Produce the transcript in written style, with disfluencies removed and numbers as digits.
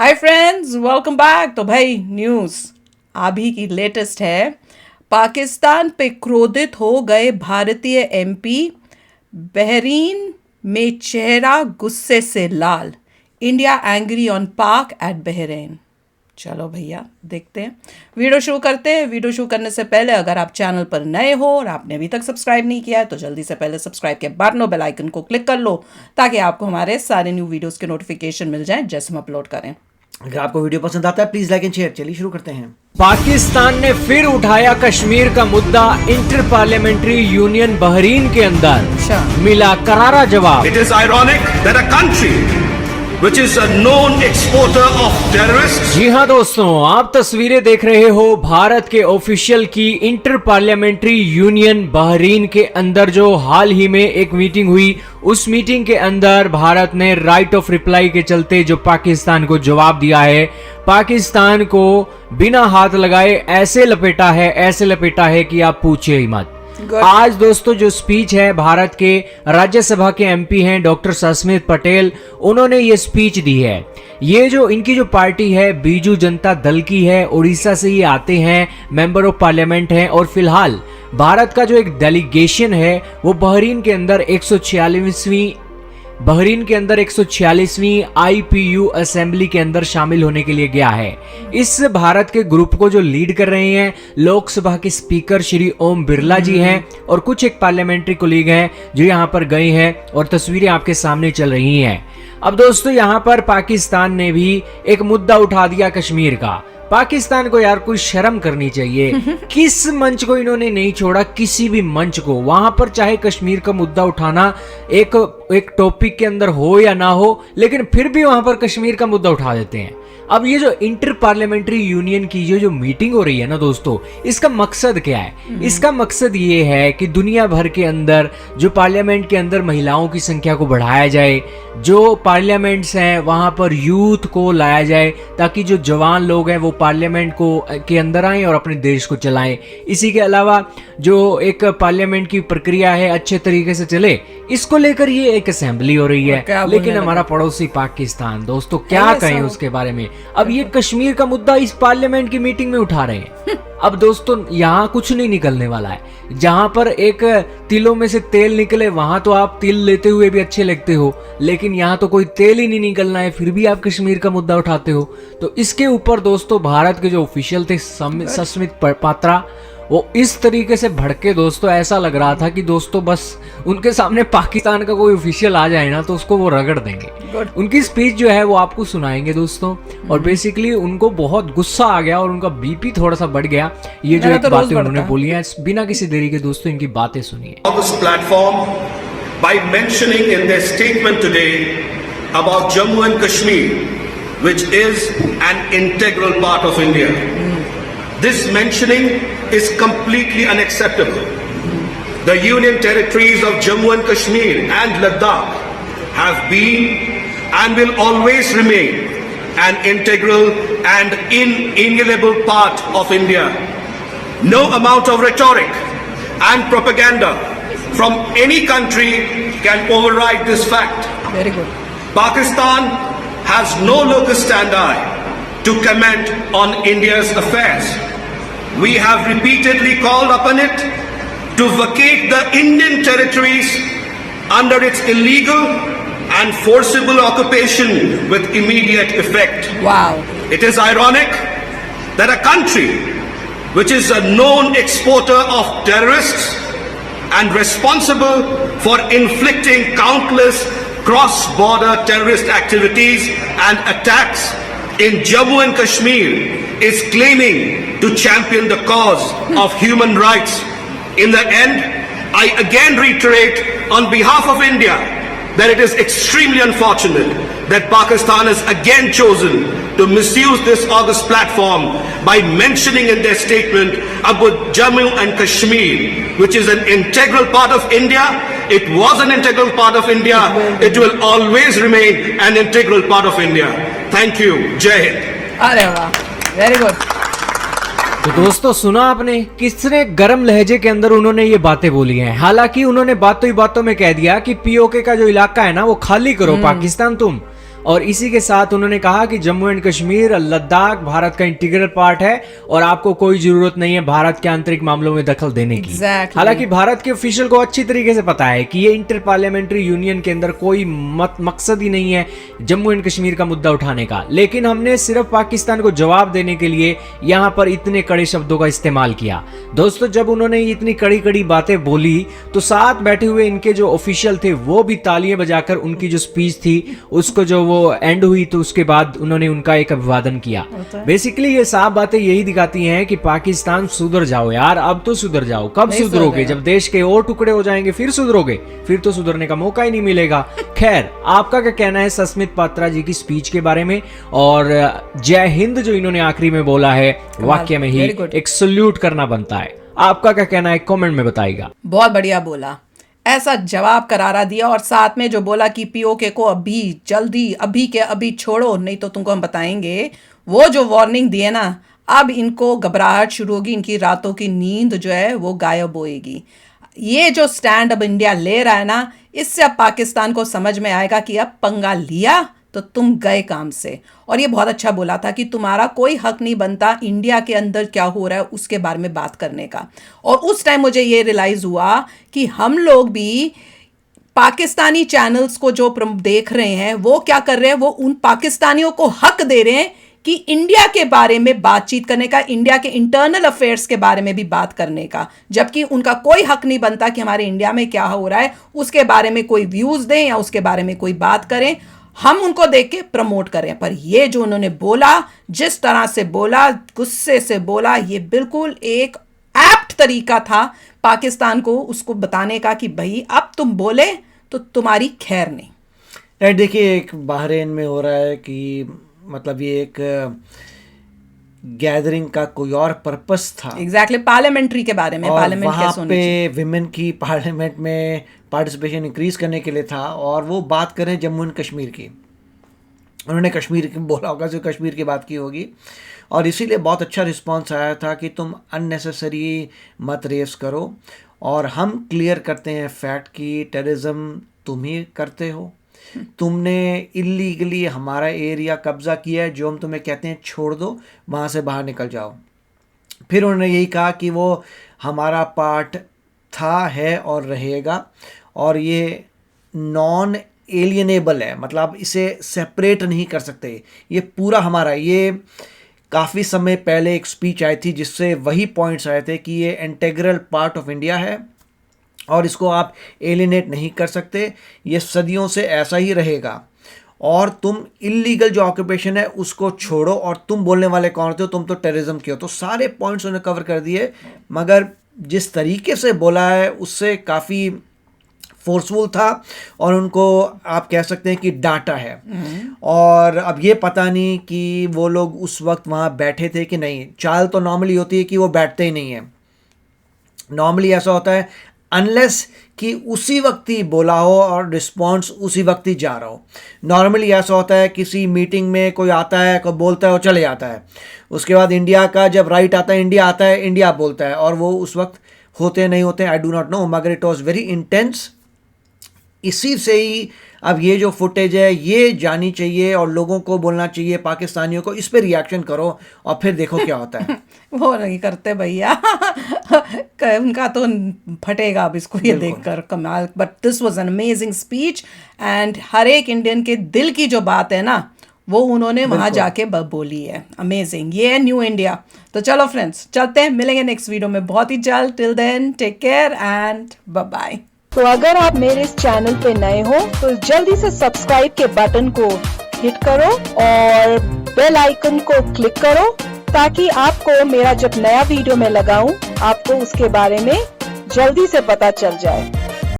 Hi friends, welcome back. तो भाई news अभी की लेटेस्ट है। पाकिस्तान पे क्रोधित हो गए भारतीय एमपी, बहरीन में चेहरा गुस्से से लाल। इंडिया एंग्री ऑन पाक एट बहरीन। चलो भैया देखते हैं, वीडियो शुरू करते हैं। वीडियो शुरू करने से पहले अगर आप चैनल पर नए हो और आपने अभी तक सब्सक्राइब नहीं किया है तो जल्दी से पहले सब्सक्राइब के बटन और बेल आइकन को क्लिक कर लो ताकि आपको हमारे सारे न्यू वीडियोस के नोटिफिकेशन मिल जाएं जैसे हम अपलोड करें। अगर आपको वीडियो पसंद आता है प्लीज लाइक एंड शेयर। चलिए शुरू करते हैं। पाकिस्तान ने फिर उठाया कश्मीर का मुद्दा। इंटर पार्लियामेंट्री यूनियन बहरीन के अंदर मिला करारा जवाब। It is ironic that a country which is a known exporter of terrorists जी हाँ दोस्तों, आप तस्वीरें देख रहे हो भारत के ऑफिशियल की इंटर पार्लियामेंट्री यूनियन बहरीन के अंदर जो हाल ही में एक मीटिंग हुई। उस मीटिंग के अंदर भारत ने राइट ऑफ रिप्लाई के चलते जो पाकिस्तान को जवाब दिया है, पाकिस्तान को बिना हाथ लगाए ऐसे लपेटा है कि आप पूछिए ही मत। आज दोस्तों जो स्पीच है, भारत के राज्यसभा के एमपी हैं डॉक्टर सस्मित पटेल, उन्होंने ये स्पीच दी है। ये जो इनकी जो पार्टी है बीजू जनता दल की है, उड़ीसा से ये आते हैं, मेंबर ऑफ पार्लियामेंट हैं और फिलहाल भारत का जो एक डेलीगेशन है वो बहरीन के अंदर 146वीं IPU असेंबली के अंदर शामिल होने के लिए गया है। इस भारत के ग्रुप को जो लीड कर रहे हैं लोकसभा के स्पीकर श्री ओम बिरला जी हैं और कुछ एक पार्लियामेंट्री कोलीग हैं जो यहाँ पर गए हैं और तस्वीरें आपके सामने चल रही हैं। अब दोस्तों यहाँ पर पाकिस्तान ने भी एक मुद्दा उठा दिया कश्मीर का। पाकिस्तान को यार कोई शर्म करनी चाहिए। किस मंच को इन्होंने नहीं छोड़ा, किसी भी मंच को। वहां पर चाहे कश्मीर का मुद्दा उठाना एक टॉपिक के अंदर हो या ना हो, लेकिन फिर भी वहां पर कश्मीर का मुद्दा उठा देते हैं। अब ये जो इंटर पार्लियामेंट्री यूनियन की जो मीटिंग हो रही है ना दोस्तों, इसका मकसद क्या है? इसका मकसद ये है कि दुनिया भर के अंदर जो पार्लियामेंट के अंदर महिलाओं की संख्या को बढ़ाया जाए, जो पार्लियामेंट्स हैं वहां पर यूथ को लाया जाए ताकि जो जवान लोग हैं वो पार्लियामेंट के अंदर आएं और अपने देश को चलाएं। इसी के अलावा जो एक पार्लियामेंट की प्रक्रिया है अच्छे तरीके से चले, इसको लेकर ये एक असेंबली हो रही है। लेकिन हमारा पड़ोसी पाकिस्तान दोस्तों, क्या कहें उसके बारे में। अब ये कश्मीर का मुद्दा इस पार्लियामेंट की मीटिंग में उठा रहे हैं। अब दोस्तों यहाँ कुछ नहीं निकलने वाला है। जहां पर एक तिलों में से तेल निकले वहां तो आप तिल लेते हुए भी अच्छे लगते हो, लेकिन यहाँ तो कोई तेल ही नहीं निकलना है फिर भी आप कश्मीर का मुद्दा उठाते हो। तो इसके ऊपर दोस्तों भारत के जो ऑफिशियल थे सस्मित पात्रा, वो इस तरीके से भड़के दोस्तों, ऐसा लग रहा था कि दोस्तों बस उनके सामने पाकिस्तान का कोई ऑफिशियल आ जाए ना तो उसको वो रगड़ देंगे। उनकी स्पीच जो है वो आपको सुनाएंगे दोस्तों। और बेसिकली उनको बहुत गुस्सा आ गया और उनका बीपी थोड़ा सा बढ़ गया। ये जो एक बातें उन्होंने बोली हैं, बिना किसी देरी के दोस्तों इनकी बातें सुनिए। this platform by mentioning in their statement today about Jammu and Kashmir, which is an integral part of India. This mentioning is completely unacceptable. The Union territories of Jammu and Kashmir and Ladakh have been and will always remain an integral and inalienable part of India. No amount of rhetoric and propaganda from any country can override this fact. Very good. Pakistan has no locus standi to comment on India's affairs. We have repeatedly called upon it to vacate the Indian territories under its illegal and forcible occupation with immediate effect. Wow. It is ironic that a country which is a known exporter of terrorists and responsible for inflicting countless cross-border terrorist activities and attacks in Jammu and Kashmir is claiming to champion the cause of human rights. In the end, I again reiterate on behalf of India that it is extremely unfortunate that Pakistan has again chosen to misuse this august platform by mentioning in their statement about Jammu and Kashmir, which is an integral part of India. It was an integral part of India. It will always remain an integral part of India. Thank you. Jai Hind. अरे वाह, very good. तो दोस्तों सुना आपने किसने गर्म लहजे के अंदर उन्होंने ये बातें बोली हैं। हालांकि उन्होंने बातों ही बातों में कह दिया कि पीओके का जो इलाका है ना वो खाली करो पाकिस्तान तुम। और इसी के साथ उन्होंने कहा कि जम्मू एंड कश्मीर, लद्दाख भारत का इंटीग्रल पार्ट है और आपको कोई जरूरत नहीं है भारत के आंतरिक मामलों में दखल देने की। Exactly. हालांकि भारत के ऑफिशियल को अच्छी तरीके से पता है कि ये इंटर पार्लियामेंट्री यूनियन के अंदर कोई मकसद ही नहीं है जम्मू एंड कश्मीर का मुद्दा उठाने का, लेकिन हमने सिर्फ पाकिस्तान को जवाब देने के लिए यहां पर इतने कड़े शब्दों का इस्तेमाल किया। दोस्तों, जब उन्होंने इतनी कड़ी कड़ी बातें बोली तो साथ बैठे हुए इनके जो ऑफिशियल थे वो भी तालियां बजाकर उनकी जो स्पीच थी उसको जो वो एंड हुई तो उसके बाद उन्होंने उनका एक अभिवादन किया। बेसिकली ये साफ बातें यही दिखाती हैं कि पाकिस्तान सुधर जाओ यार, अब तो सुधर जाओ। कब सुधरोगे? जब देश के और टुकड़े हो जाएंगे फिर सुधरोगे? फिर तो सुधरने का मौका ही नहीं मिलेगा। खैर, आपका क्या कहना है सस्मित पात्रा जी की स्पीच के बारे में? और जय हिंद जो इन्होंने आखिरी में बोला है, वाक्य में ही एक सल्यूट करना बनता है। आपका क्या कहना है कमेंट में बताइएगा। बहुत बढ़िया बोला, ऐसा जवाब करारा दिया और साथ में जो बोला कि पीओके को अभी जल्दी अभी के अभी छोड़ो, नहीं तो तुमको हम बताएंगे। वो जो वार्निंग दिए ना, अब इनको घबराहट शुरू होगी, इनकी रातों की नींद जो है वो गायब होएगी। ये जो स्टैंड अब इंडिया ले रहा है ना, इससे अब पाकिस्तान को समझ में आएगा कि अब पंगा लिया तो तुम गए काम से। और ये बहुत अच्छा बोला था कि तुम्हारा कोई हक नहीं बनता इंडिया के अंदर क्या हो रहा है उसके बारे में बात करने का। और उस टाइम मुझे ये रियलाइज हुआ कि हम लोग भी पाकिस्तानी चैनल्स को जो देख रहे हैं वो क्या कर रहे हैं, वो उन पाकिस्तानियों को हक दे रहे हैं कि इंडिया के बारे में बातचीत करने का, इंडिया के इंटरनल अफेयर्स के बारे में भी बात करने का, जबकि उनका कोई हक नहीं बनता कि हमारे इंडिया में क्या हो रहा है उसके बारे में कोई व्यूज दें या उसके बारे में कोई बात करें, हम उनको देख के प्रमोट करें। पर ये जो उन्होंने बोला, जिस तरह से बोला, गुस्से से बोला, ये बिल्कुल एक एप्ट तरीका था पाकिस्तान को उसको बताने का कि भाई अब तुम बोले तो तुम्हारी खैर नहीं। देखिए, एक बहरीन में हो रहा है कि मतलब ये एक गैदरिंग का कोई और पर्पस था। एग्जैक्टली, पार्लियामेंट्री के बारे में, पार्लियामेंट वहाँ कैसे पे विमेन की पार्लियामेंट में पार्टिसिपेशन इंक्रीज करने के लिए था। और वो बात करें जम्मू एंड कश्मीर की, उन्होंने कश्मीर की बोला होगा, जो कश्मीर की बात की होगी, और इसीलिए बहुत अच्छा रिस्पांस आया था कि तुम अननेसेसरी मत रेस करो और हम क्लियर करते हैं फैक्ट कि टेररिज्म तुम ही करते हो, तुमने इलीगली हमारा एरिया कब्जा किया है, जो हम तुम्हें कहते हैं छोड़ दो, वहाँ से बाहर निकल जाओ। फिर उन्होंने यही कहा कि वो हमारा पार्ट था, है और रहेगा, और ये नॉन एलियनेबल है, मतलब इसे सेपरेट नहीं कर सकते, ये पूरा हमारा। ये काफ़ी समय पहले एक स्पीच आई थी जिससे वही पॉइंट्स आए थे कि ये इंटीग्रल पार्ट ऑफ इंडिया है और इसको आप एलिनेट नहीं कर सकते, ये सदियों से ऐसा ही रहेगा, और तुम इलीगल जो ऑक्यूपेशन है उसको छोड़ो, और तुम बोलने वाले कौन थे हो, तुम तो टेररिज्म के हो। तो सारे पॉइंट्स उन्होंने कवर कर दिए, मगर जिस तरीके से बोला है उससे काफ़ी फोर्सफुल था और उनको आप कह सकते हैं कि डांटा है। और अब ये पता नहीं कि वो लोग उस वक्त वहाँ बैठे थे कि नहीं। चाल तो नॉर्मली होती है कि वो बैठते ही नहीं है, नॉर्मली ऐसा होता है अनलेस कि उसी वक्त ही बोला हो और रिस्पॉन्स उसी वक्त ही जा रहा हो। नॉर्मली ऐसा होता है किसी मीटिंग में कोई आता है, कोई बोलता है और चले जाता है, उसके बाद इंडिया का जब राइट आता है, इंडिया आता है, इंडिया बोलता है, और वो उस वक्त होते नहीं होते आई डू नॉट नो, मगर इट वॉज वेरी इंटेंस। इसी से ही अब ये जो फुटेज है ये जानी चाहिए और लोगों को बोलना चाहिए, पाकिस्तानियों को, इस पे रिएक्शन करो और फिर देखो क्या होता है। वो नहीं करते भैया उनका तो फटेगा अब इसको ये देखकर, कमाल। But this was an amazing speech and हर एक इंडियन के दिल की जो बात है ना वो उन्होंने वहां जाके बोली है। अमेजिंग, ये है न्यू इंडिया। तो चलो फ्रेंड्स, चलते हैं, मिलेंगे नेक्स्ट वीडियो में बहुत ही जल्द। Till then take care and bye bye. तो अगर आप मेरे इस चैनल पे नए हो तो जल्दी से सब्सक्राइब के बटन को हिट करो और बेल आइकन को क्लिक करो ताकि आपको मेरा जब नया वीडियो मैं लगाऊं आपको उसके बारे में जल्दी से पता चल जाए।